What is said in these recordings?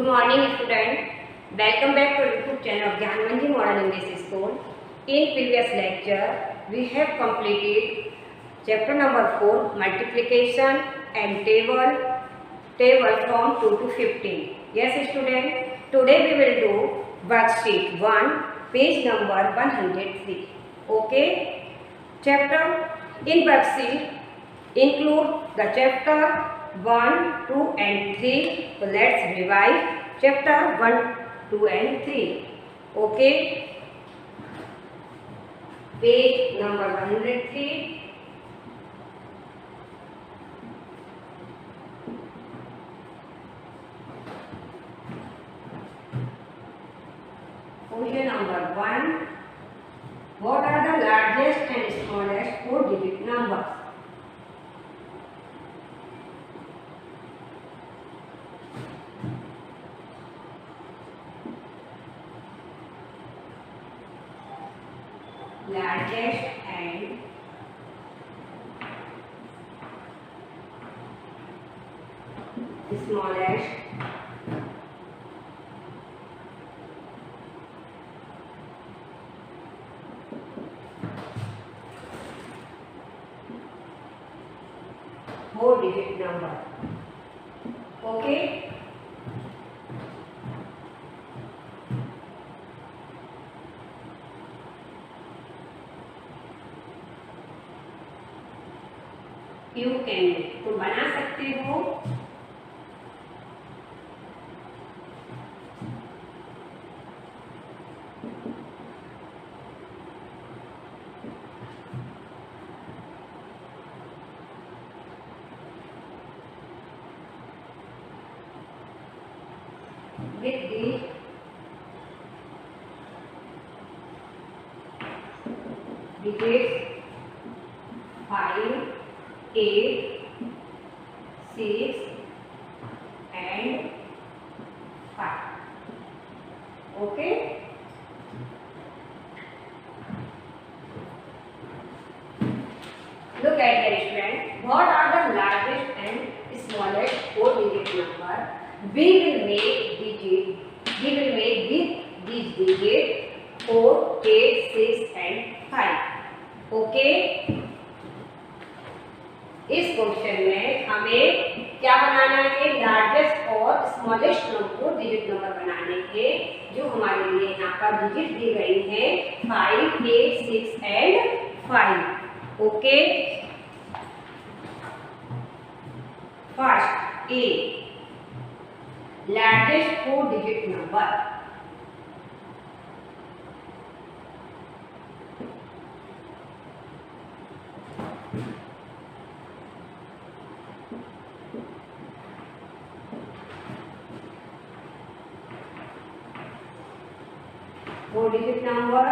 Good morning student. Welcome back to YouTube channel of Gyanmanji Model English School. In previous lecture we have completed chapter number 4 multiplication and table from 2 to 15. Yes student, today we will do worksheet 1 page number 103. Okay, chapter in worksheet include the chapter 1, 2 and 3. So let's revise chapter 1, 2 and 3. Okay. Page number 103. Question number 1. What are the largest and smallest 4-digit numbers? Largest and smallest four-digit number. Okay. You can तुम बना सकते हो. With the digits 5, 8, 6 and 5. Okay. Look at the student. What are the largest and smallest 4-digit number? We will make with these digits 4, 8, 6 and 5. Okay. इस question में हमें क्या बनाना है? Largest और स्मॉलेस्ट नंबर डिजिट नंबर बनाने के, जो हमारे लिए यहाँ पर डिजिट दी गई है 5, 8, 6 and 5. Okay. First A, largest 4-digit number. Four-digit number.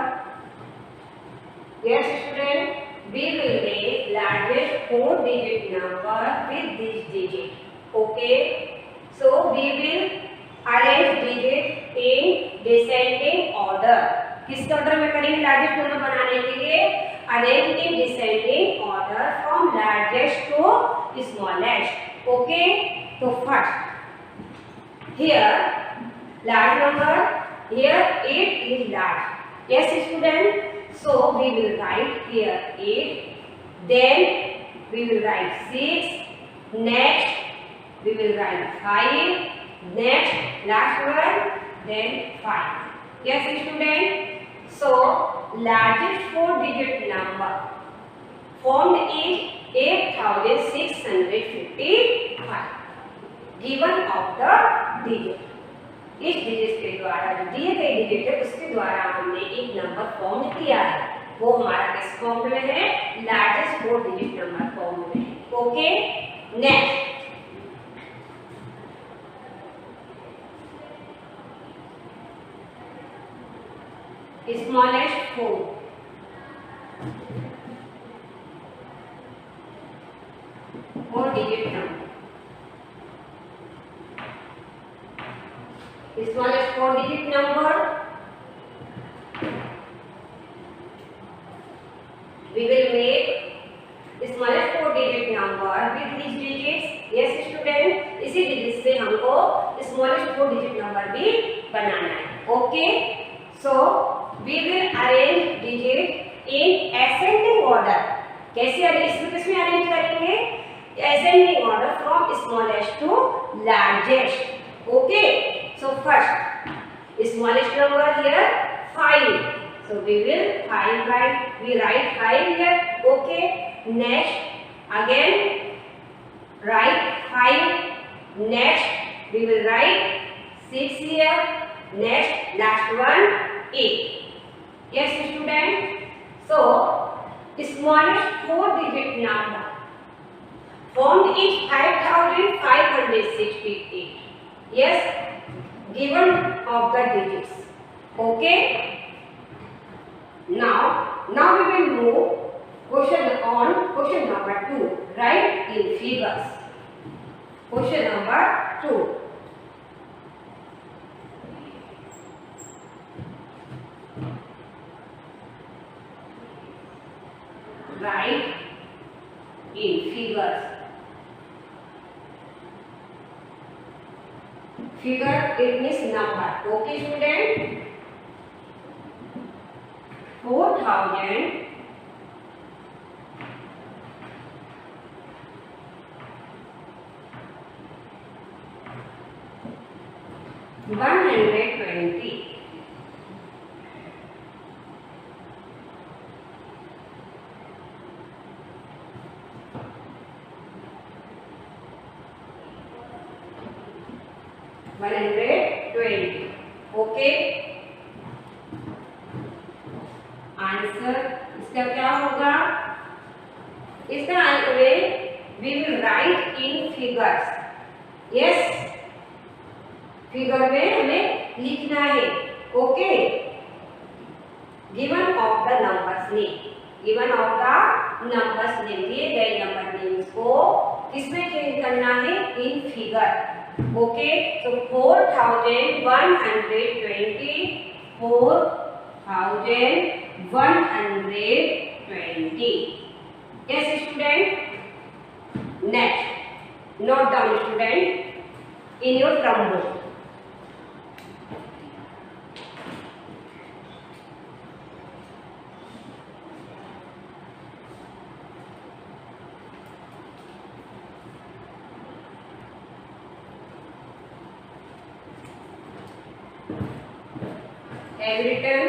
Yes student, we will make largest 4-digit number with this digit. Okay, so we will arrange digit in descending order. किस ऑर्डर में करेंगे largest number बनाने के लिए? Arrange in descending order from largest to smallest. Okay, तो first here large number. Here 8 is large. Yes student. So we will write here 8. Then we will write 6. Next we will write 5. Next last one. Then 5. Yes student. So largest 4-digit number formed is 8655. Given of the digit. इस digit के द्वारा, जो दिए गए digit है उसके द्वारा हमने एक नंबर फॉर्म किया है. वो हमारा किस फॉर्म में है? लार्जेस्ट 4-digit नंबर फॉर्म में है. Okay. Next smallest 4-digit number. Smallest 4-digit number. We will make smallest 4-digit number with these digits. Yes student, इसी digit से हमको smallest 4-digit number भी बनाना है. Okay, so we will arrange digit in ascending order. कैसे इसमें किसमें arrange करेंगे? Ascending order from smallest to largest. Okay, so first smallest number here 5, so we will 5 we write 5 here. Okay, next again write 5, next we will write 6 here, next last one 8. Yes student, so smallest 4 digit number formed is 5568. Yes, given of the digits. Okay, now we will move question number 2. Write in figures. Question number 2. Write in figures. Figure it means number. Okay student, 4000 120 120. Okay, answer इसका क्या होगा? इसका answer we will write in figures. Yes, figure में हमें लिखना है. Okay, given of the numbers name. Given of the numbers name, दिए गए नंबर नेम्स को किसमें चेंज करना है? In figure. Okay, so 4120, 4120. Yes student, next note down student in your drum book. Have written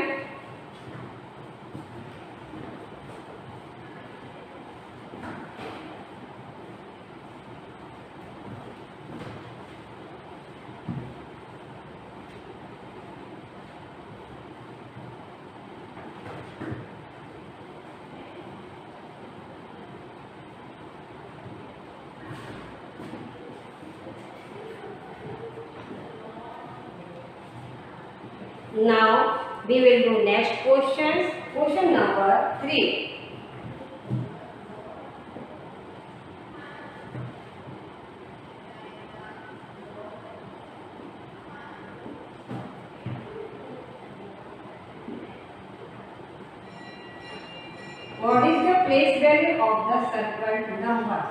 now we will do next questions. Question number 3. What is the place value of the circled numbers?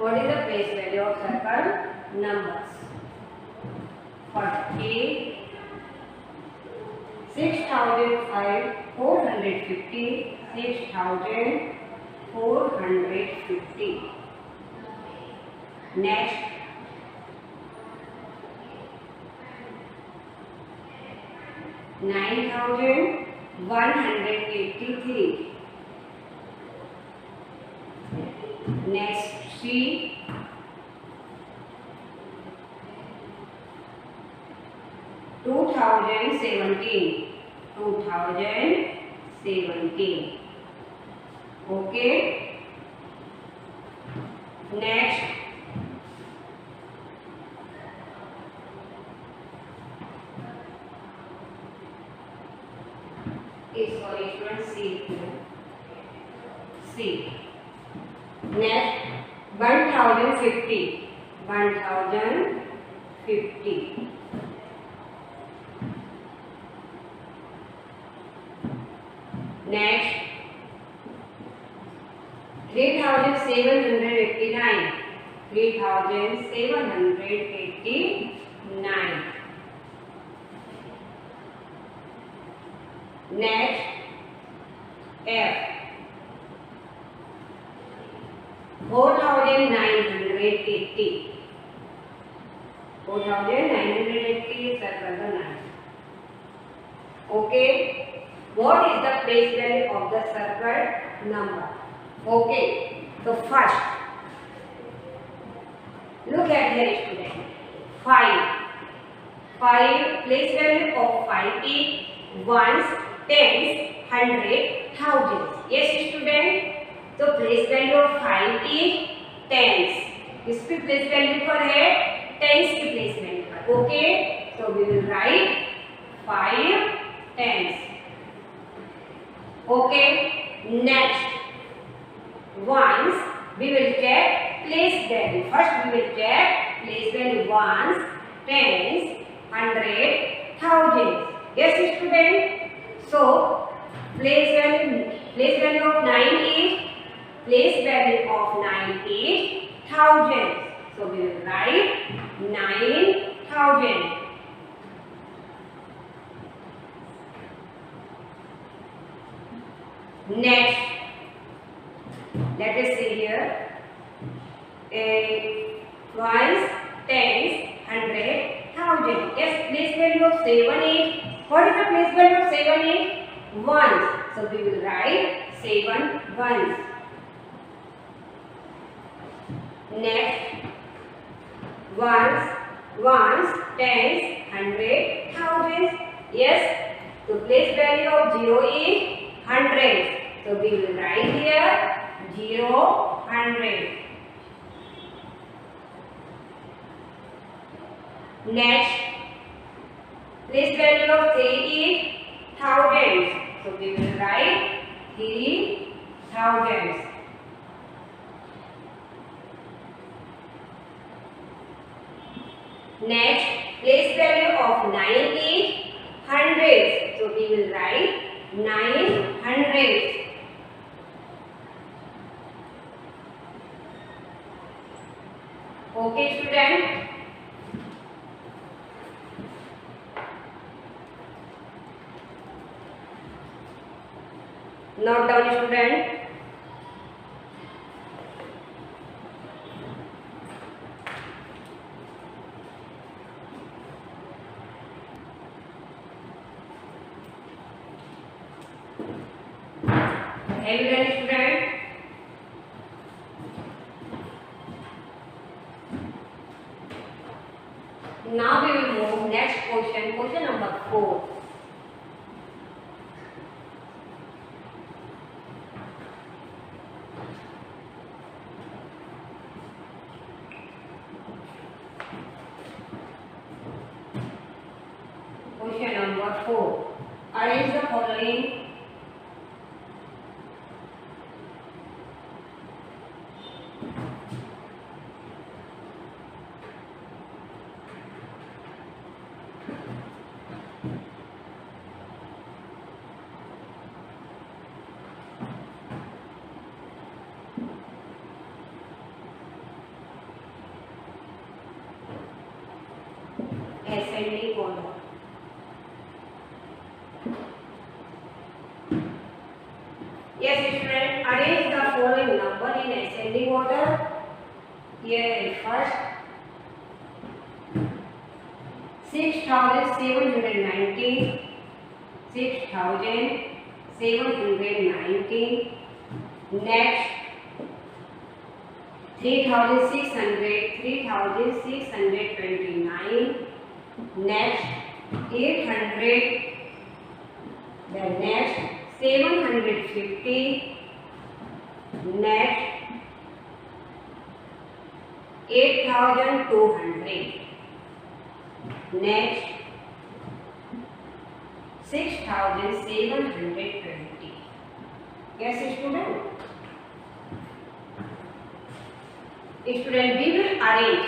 What is the place value of circle numbers? 40, 6,450, 6,450. Next, 9,183. Next, 3, 2017. Okay. Next, sorry, students, C. Next 1050. 1050. Next 3789. 3789. Next F 4980. 4980 is circle the 9. Okay. What is the place value of the circle number? Okay. So first, look at here student. 5. Place value of 5 is ones, tens, hundred, thousands. Yes student. So place value of 5 is tens. किसकी place value पर है? Tens की place value पर. Okay. So we will write 5 tens. Okay. Next, ones we will check place value. First we will check place value ones, tens, hundred, thousands. Yes student. So place value of 9 is thousands. So we will write 9,000. Next, let us see here. Ones, tens, hundred, thousand. Yes, place value of 7 is. What is the place value of 7 is? Ones. So we will write 7 ones. Next, ones, tens, hundred, thousands. Yes. So place value of 0 is hundreds. So we will write here 0, 100. Next, place value of 3 is thousands. So we will write 3,000s. Next, place value of 9 is hundreds. So we will write 900s. Okay student. Note down student. Have you done student? Now we will move next question number 4. Question number 4. Arrange the following ascending order. Yes student, arrange the following number in ascending order. Here first 6,719, 6,719. Next 3,629. Next 800. Then next 750. Next 8,200. Next 6,720. Yes student. Student, we will arrange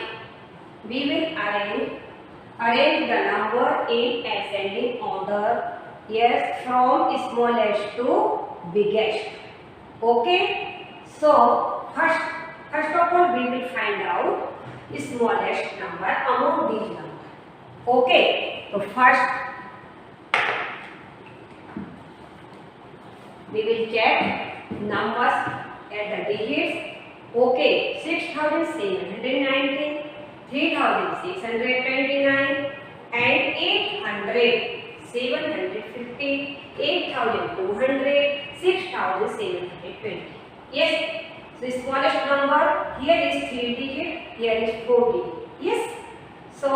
the number in ascending order. Yes, from smallest to biggest. Okay. So first of all we will find out smallest number among these numbers. Okay. So first we will check numbers at the digits. Okay, 6,719, 3,629 and 800, 750, 8,200, 6,720. Yes, so smallest number here is 3 digit, here is 4 digit. Yes, so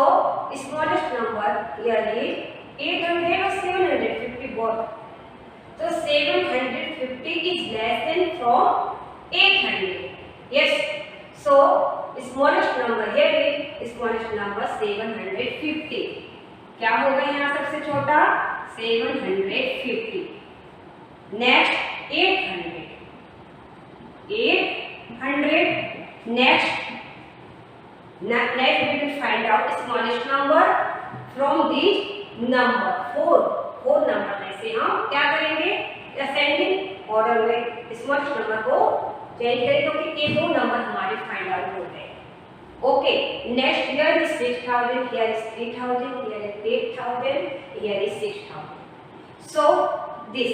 smallest number here is 800 or 750 both. So 750 is less than from 800. Yes, so smallest number here is smallest number 750. क्या होगा यहाँ सबसे छोटा 750. Next 800 next we will find out smallest number from these number 4 number में से हम क्या करेंगे असेंडिंग ऑर्डर में स्मॉलेस्ट नंबर को चेंज करेंगे क्योंकि ये दो नंबर हमारे फाइंड आउट हो गए. Okay, next here is 6000, here is 3000, here is 8000, here is 6000. So this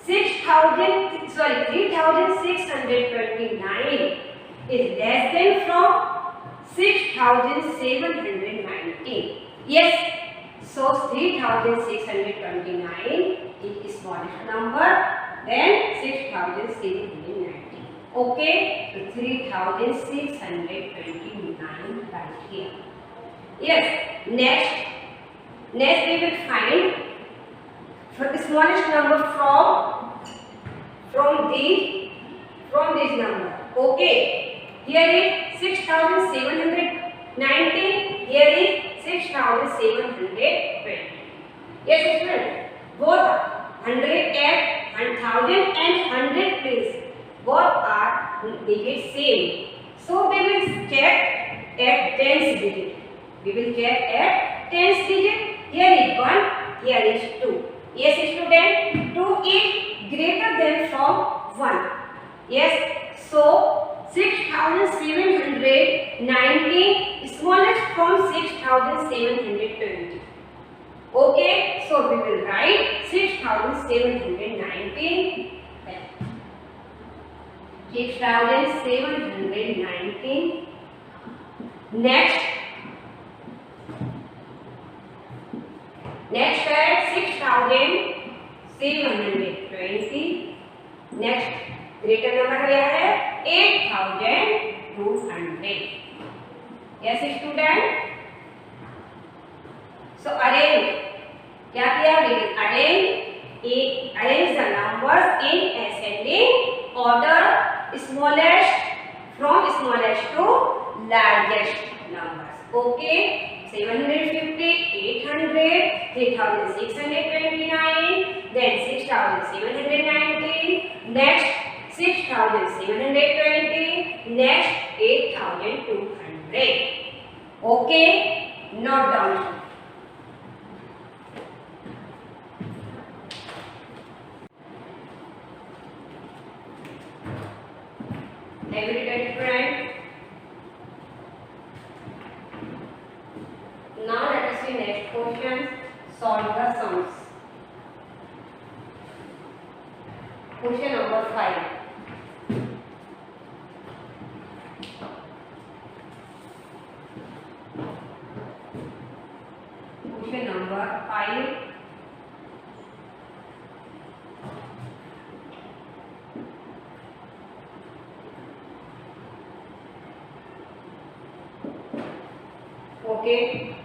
3629 is less than from 6719. Yes, so 3629 is smallest number, then 6719. Okay, so 3629 right here. Yes, next we will find for the smallest number from this number. Okay, here is 6719, here is 6720. Yes, student, both 100 and 1000 and 100 please, both are digits same. So we will check at tens digit. We will check at tens digit. Here is 1, here is 2. Yes, student, 2 is greater than from 1. Yes, so 6719 smallest from 6720. Okay, so we will write 6719. 6719. Next at 6720. Next greater number क्या है 8200. Yes, student. So arrange. क्या किया? Arrange the numbers in ascending order, smallest from smallest to largest numbers. Okay, 750, 800, 3629, then 6719, next 6720, next 8200. Okay, note down. Everybody friend, now let us see next question. Solve the sums. Question number 5. Question number 5. Okay,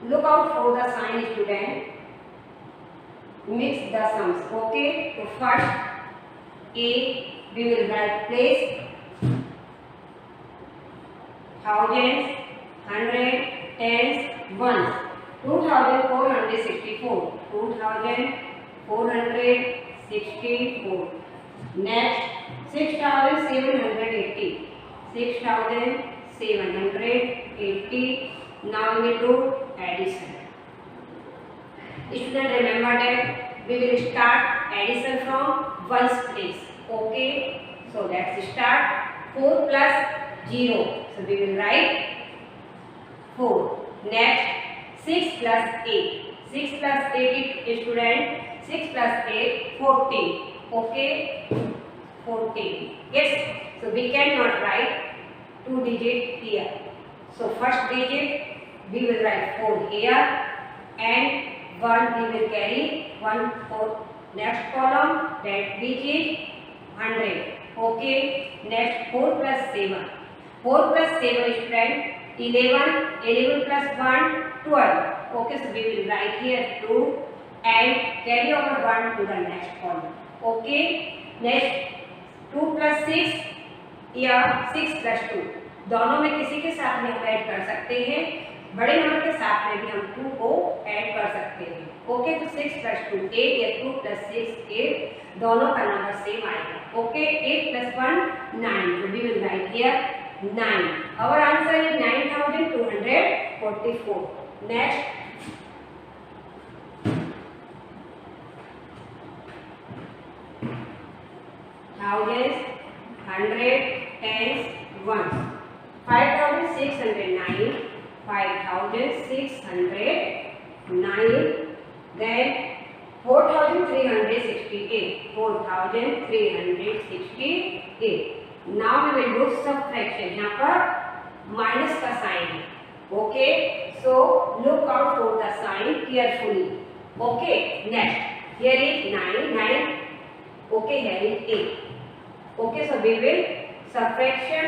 look out for the sign, student. Mix the sums. Okay, so first A we will write place, thousands, hundred, tens, ones. 2464, 2464. Next 6780, 6780. Now we will do addition. Student, remember that we will start addition from ones place. Okay, so let's start. 4 plus 0, so we will write 4. Next 6 plus 8. 6 plus 8, student, 6 plus 8 14. Okay, 14. Yes, so we cannot write 2 digit here. So first digit we will write 4 here and 1 we will carry 1 for next column, that digit 100. Okay, next 4 plus 7. 4 plus 7, student, 11. 11 plus 1 12. Okay, so we will write here 2 and carry over 1 to the next column. Okay, next 2 plus 6 या 6 plus 2, दोनों में किसी के साथ में हम add कर सकते हैं, बड़े नंबर के साथ में भी हम 2 को ऐड कर सकते हैं. ओके, तो 6 plus 2 8 या 2 plus 6 8, दोनों का नंबर सेम आएगा. Okay, 8 plus 1 9, so we will write here 9. Our answer is 9244. Next, thousands, hundred, tens, ones. 5609, 5609. Then 4368, 4368. Now we will do subtraction. यहाँ पर माइनस का साइन है. Okay, so look out for the sign carefully. Okay, next here is 9. Okay, here is 8. Okay, so we will subtraction.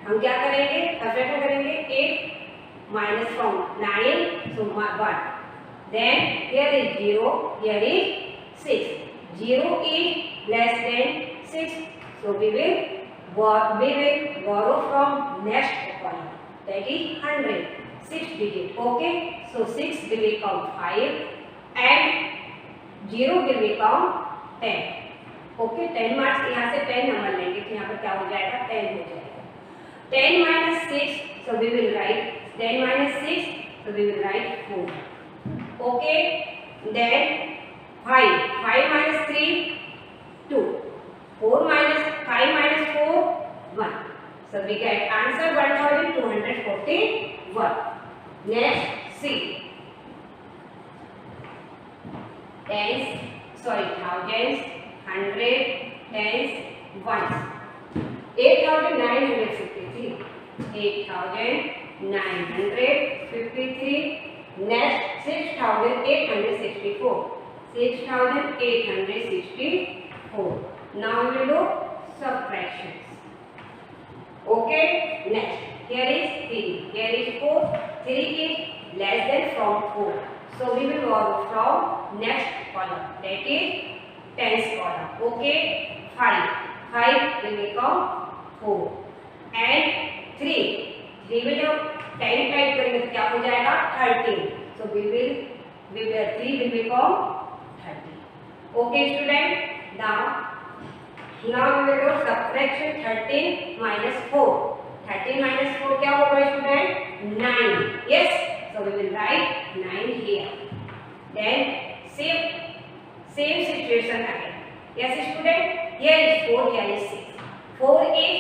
हम क्या करेंगे? Subtraction करेंगे 8 minus from 9, so 1. Then here is 0, here is 6. 0 is less than 6, so we will borrow from next column, that is 100. 6 digit. Okay, so 6 will become 5 and 0 will become 10. Okay, 10 marks यहाँ से 10 number लेंगे तो यहाँ पर क्या हो जाएगा? 10 हो जाएगा. 10 minus 6, so we will write 10 minus 6, so we will write 4. Okay, then 5 minus 3 2, 4 minus 5 minus 4 1, so we get answer 1241. Next, C. Tens, thousands, hundred, tens, ones. 8953. 8953. Next, 6864. 6864. Now we will do subtractions. Okay, next, here is 3, here is 4. 3 is less than from 4, so we will borrow from next column, that is tens column. Okay, 5 will become 4 and 3 में जब 10 type करेंगे तो क्या हो जाएगा? 13, so 3 will become 30. Okay, student, now we will do subtraction. 13 minus 4. 13 minus 4 क्या होगा student? 9. Yes, so we will write 9 here. Then same situation again. Yes, student, here is 4, here is 6. 4 is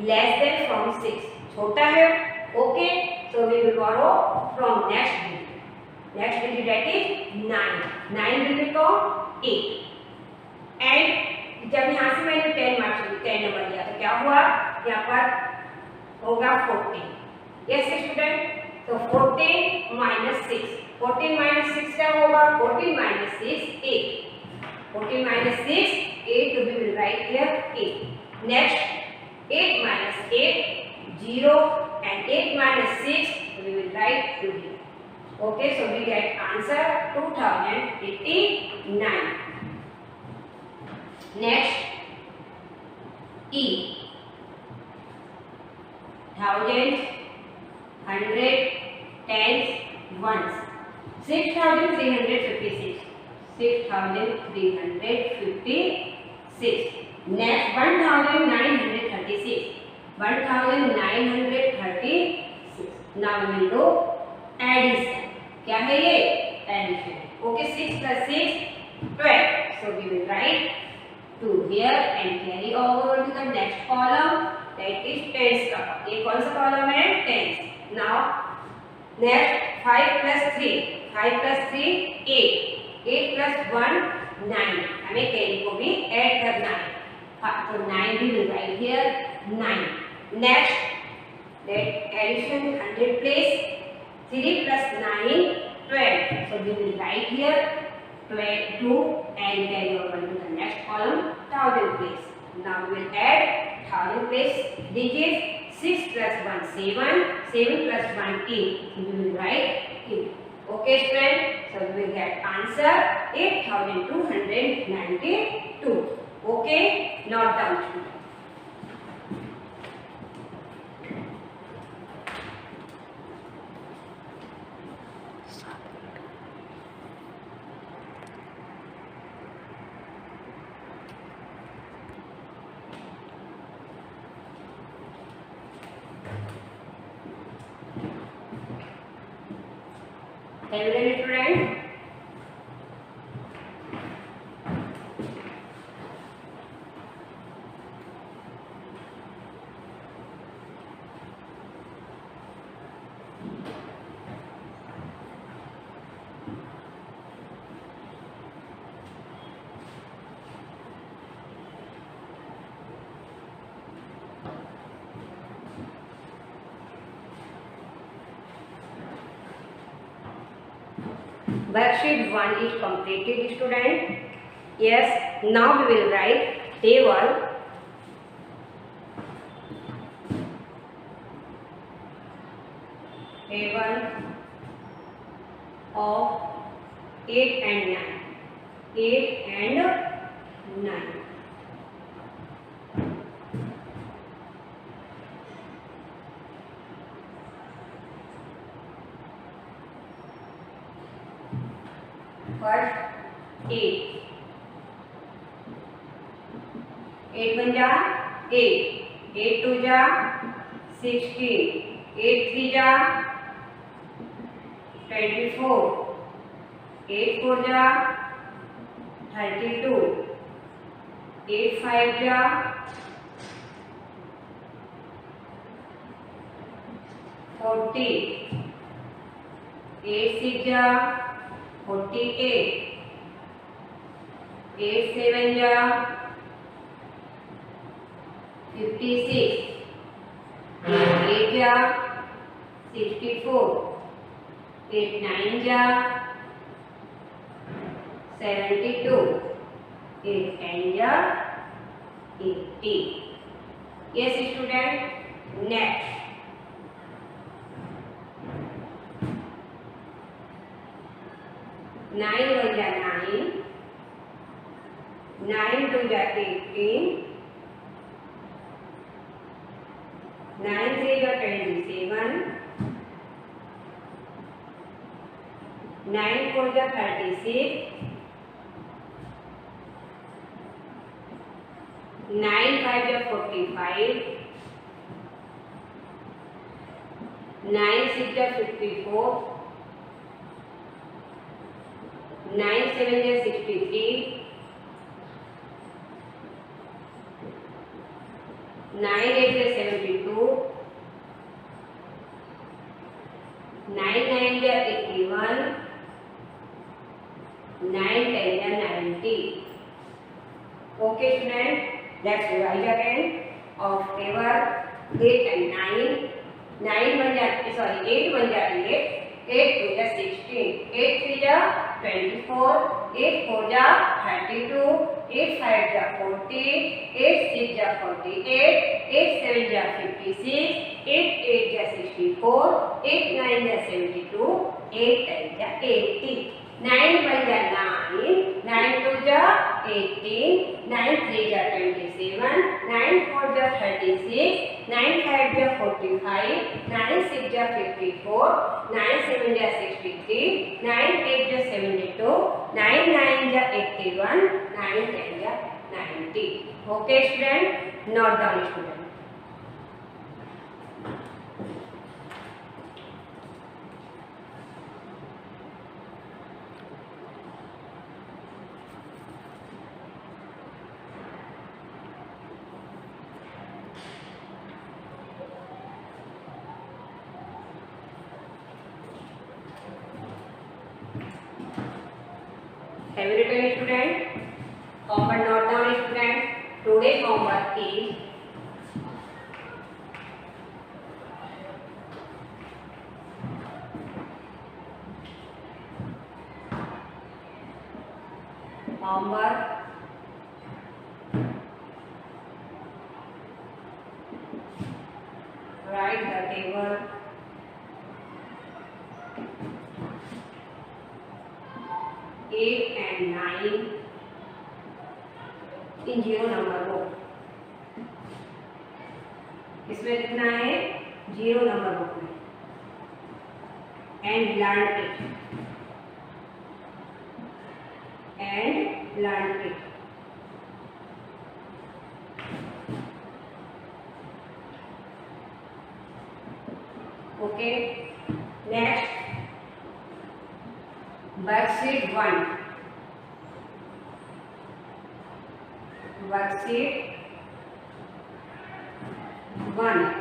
less than from 6, छोटा है. Okay, so we will borrow from next digit. Next digit, that is 9. 9 will become 8. And जब यहाँ से मैंने 10 number लिया तो क्या हुआ? यहाँ पर होगा 14. Yes, student, so 14 minus 6. 14 minus 6 क्या होगा? 14 minus 6 8. 14 minus 6 8, so we will write here 8. Next, 8 minus 8 0 and 8 minus 6, so we will write 2 here. Okay, so we get answer 2089. Next, E. Thousands, hundred, tens, ones. 6356. 6356. Next, 1936. 1936. Now we will do addition. क्या है ये? Addition. Okay, 6 plus 6, 12. So we will write 2 here and carry over to the next column, that is tens का. ये कौन सा column है? Tens. Now next 5 plus 3, 5 plus 3 8, 8 plus 1 9. हमें carry को भी add करना है. तो 9 we will write here 9. Next, that addition 100 place, 3 plus 9 12. So we will write here 2 and carry over to the next column, 1000 place. Now we will add 1000 place digits. 6 plus 1 7, 7 plus 1 8. So we will write 8. Okay student, so we will get answer 8292. Okay, note down student. Have you done it, student? Worksheet 1 is completed, student. Yes, now we will write table of 8 and 9. 8 and 9. First 8. 8 बन जा 8. 8 2 जा 16. 8 3 जा 24. 8 4 जा 32. 8 5 जा 40. 8 6 जा 48. 8 7 जा 56. 8 जा 64. 8 9 जा 72. 8 10 जा 80. Yes student, next 9 1 जा 9. 9 2 जा 18. 9 3 जा 27. 9 4 जा 36. 9 5 जा 45. 9 6 जा 54. 9 7 जा 63. 9 8 जा 72. 9 9 जा 81. 9 10 जा 90. Okay student, let's revise again of table 8 and 9. 9 1 जा 8 1 जा 8. 8 2 जा 16. 8 3 जा 24. 8 4 जा 32. 8 5 जा 40. 8 6 जा 48. 8 7 जा 56. 8 8 जा 64. 8 9 जा 72. 8 10 जा 80. 9 1 जा 9. 9 2 जा 18. 9 3 जा 27. 9 4 जा 36. 9 5 जा 45. 9 6 जा 54. 9 7 जा 63. 9 8 जा 72. 9 9 जा 81. 9 10 जा 90. Okay student, note down student. Have you written, student? Homework note down, student. Today's homework is write the table eight and 9 in 0 number book. इसमें लिखना है 0 नंबर बुक में and learn it. Okay. Next, worksheet 1. Worksheet 1.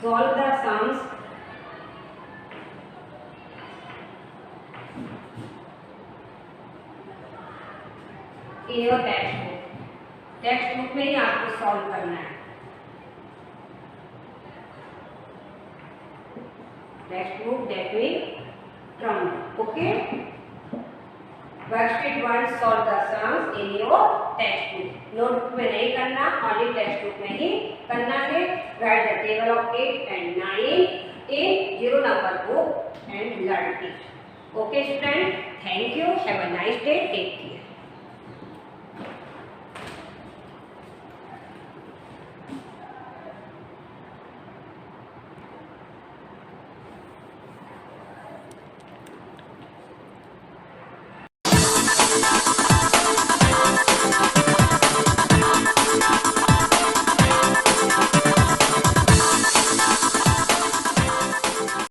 Solve the sums in your textbook. Text book में ही आपको solve करना है. Text book that will come. Okay. Worksheet 1 solve the sums in your textbook. Notebook में नहीं करना, only text book में ही करना है. Write the table of 8 and 9 in 0 number book and learn it. Okay, students. Thank you. Have a nice day. Take care.